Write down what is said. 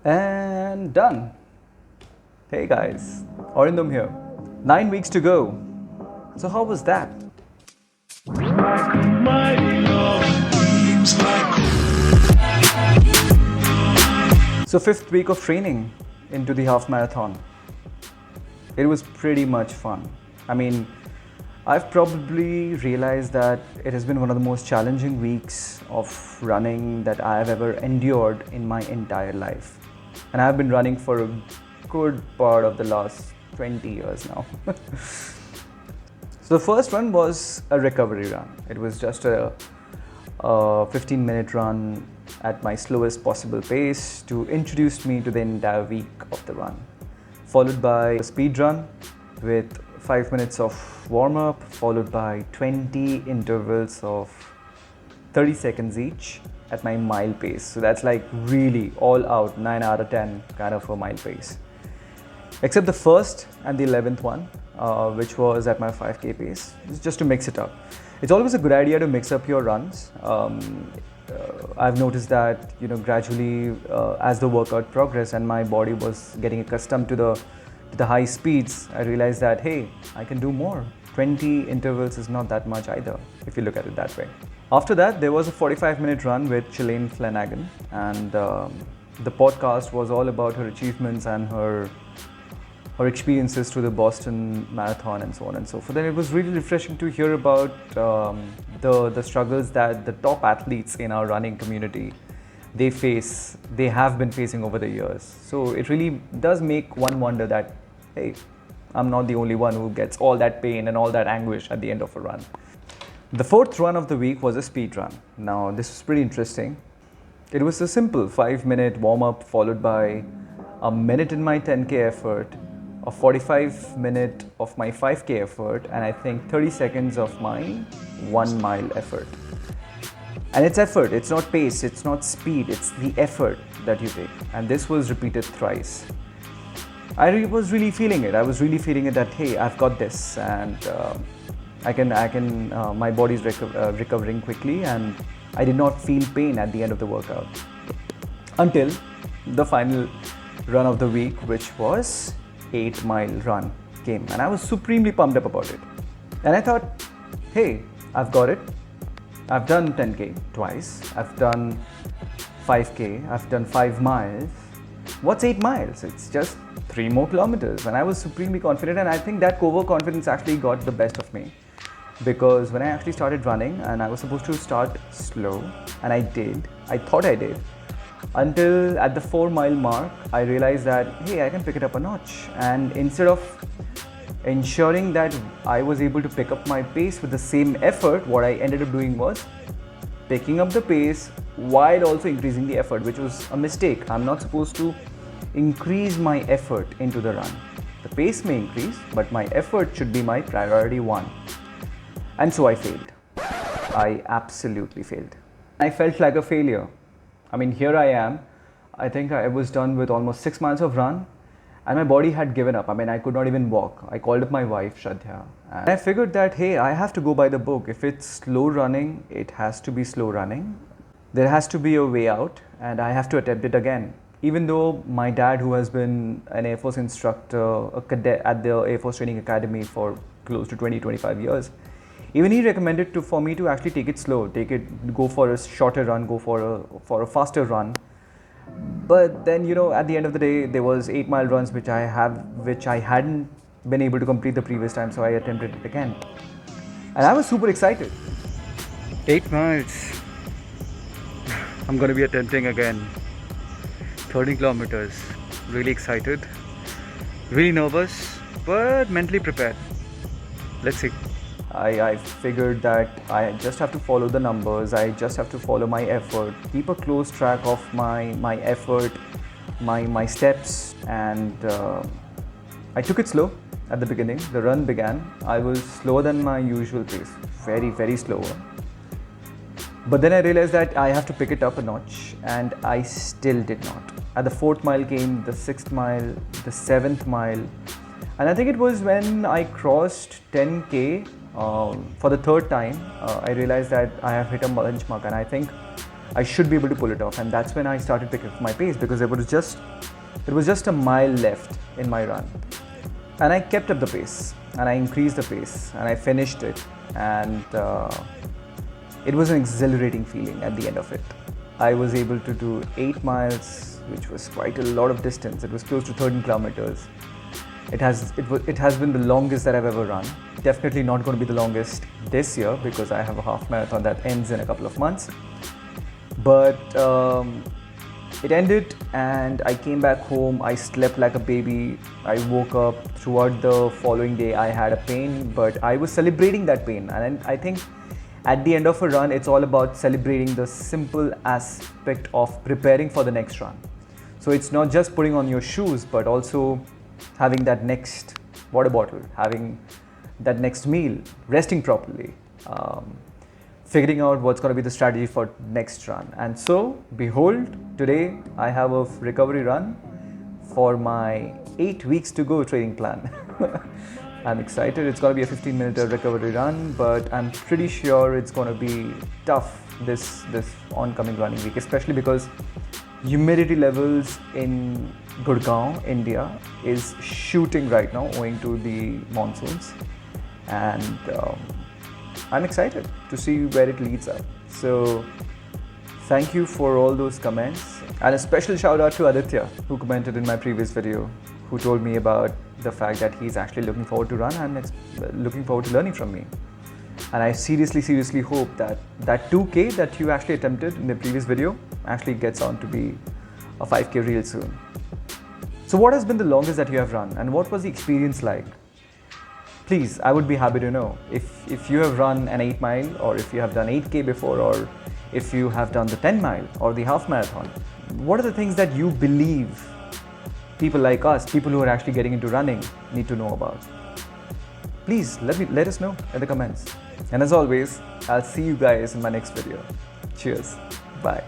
And done. Hey guys, Arindam here. 9 weeks to go. So, how was that? So, fifth week of training into the half marathon. It was pretty much fun. I mean, I've probably realized that it has been one of the most challenging weeks of running that I have ever endured in my entire life. And I've been running for a good part of the last 20 years now. So the first run was a recovery run. It was just a 15-minute run at my slowest possible pace to introduce me to the entire week of the run, followed by a speed run with 5 minutes of warm-up, followed by 20 intervals of 30 seconds each at my mile pace. So that's like really all out 9 out of 10 kind of a mile pace. Except the first and the 11th one, which was at my 5k pace, just to mix it up. It's always a good idea to mix up your runs. I've noticed that gradually as the workout progressed and my body was getting accustomed to the high speeds, I realized that hey, I can do more. 20 intervals is not that much either, if you look at it that way. After that, there was a 45-minute run with Ghislaine Flanagan, and the podcast was all about her achievements and her experiences through the Boston Marathon and so on and so forth. And it was really refreshing to hear about the struggles that the top athletes in our running community they have been facing over the years. So it really does make one wonder that, hey, I'm not the only one who gets all that pain and all that anguish at the end of a run. The fourth run of the week was a speed run. Now, this was pretty interesting. It was a simple 5-minute warm-up followed by a minute in my 10k effort, a 45-minute of my 5k effort, and I think 30 seconds of my 1 mile effort. And it's effort, it's not pace, it's not speed, it's the effort that you take. And this was repeated thrice. I was really feeling it. I was really feeling it that, hey, I've got this, and my body's recovering quickly, and I did not feel pain at the end of the workout. Until the final run of the week, which was 8-mile run came, and I was supremely pumped up about it. And I thought, hey, I've got it. I've done 10k twice, I've done 5k, I've done 5 miles. What's 8 miles? It's just 3 more kilometers. And I was supremely confident, and I think that overconfidence actually got the best of me. Because when I actually started running, and I was supposed to start slow, and I thought I did, until at the 4-mile mark, I realized that, hey, I can pick it up a notch. And instead of ensuring that I was able to pick up my pace with the same effort, what I ended up doing was picking up the pace while also increasing the effort, which was a mistake. I'm not supposed to increase my effort into the run. The pace may increase, but my effort should be my priority one. And so I failed. I absolutely failed. I felt like a failure. I mean, here I am. I think I was done with almost 6 miles of run, and my body had given up. I mean, I could not even walk. I called up my wife, Shraddha, and I figured that, hey, I have to go by the book. If it's slow running, it has to be slow running. There has to be a way out, and I have to attempt it again. Even though my dad, who has been an Air Force instructor, a cadet at the Air Force Training Academy for close to 20-25 years, even he recommended for me to actually take it slow, go for a shorter run, go for a faster run. But then, at the end of the day, there was 8-mile runs which I hadn't been able to complete the previous time, so I attempted it again. And I was super excited. 8 miles. I'm going to be attempting again. 30 kilometers. Really excited. Really nervous, but mentally prepared. Let's see. I figured that I just have to follow the numbers, I just have to follow my effort, keep a close track of my effort, my steps, and I took it slow at the beginning. The run began. I was slower than my usual pace, very, very slower. But then I realized that I have to pick it up a notch, and I still did not. At the 4th mile came the 6th mile, the 7th mile, and I think it was when I crossed 10k for the 3rd time, I realized that I have hit a benchmark, and I think I should be able to pull it off. And that's when I started picking up my pace, because it was just a mile left in my run. And I kept up the pace, and I increased the pace, and I finished it. And it was an exhilarating feeling at the end of it. I was able to do 8 miles, which was quite a lot of distance. It was close to 13 kilometers. It has been the longest that I've ever run. Definitely not going to be the longest this year, because I have a half marathon that ends in a couple of months. But it ended, and I came back home. I slept like a baby. I woke up. Throughout the following day, I had a pain, but I was celebrating that pain. And I think at the end of a run, it's all about celebrating the simple aspect of preparing for the next run. So it's not just putting on your shoes, but also having that next water bottle, having that next meal, resting properly, figuring out what's going to be the strategy for next run. And so, behold, today I have a recovery run for my 8 weeks to go training plan. I'm excited. It's going to be a 15-minute recovery run, but I'm pretty sure it's going to be tough this oncoming running week, especially because humidity levels in Gurgaon, India is shooting right now owing to the monsoons. And I'm excited to see where it leads up. So thank you for all those comments, and a special shout out to Aditya, who commented in my previous video, who told me about the fact that he's actually looking forward to run and looking forward to learning from me. And I seriously hope that 2K that you actually attempted in the previous video actually gets on to be a 5K real soon. So what has been the longest that you have run, and what was the experience like? Please, I would be happy to know. If you have run an 8 mile, or if you have done 8K before, or if you have done the 10 mile or the half marathon, what are the things that you believe people like us, people who are actually getting into running, need to know about? Please let us know in the comments. And as always, I'll see you guys in my next video. Cheers. Bye.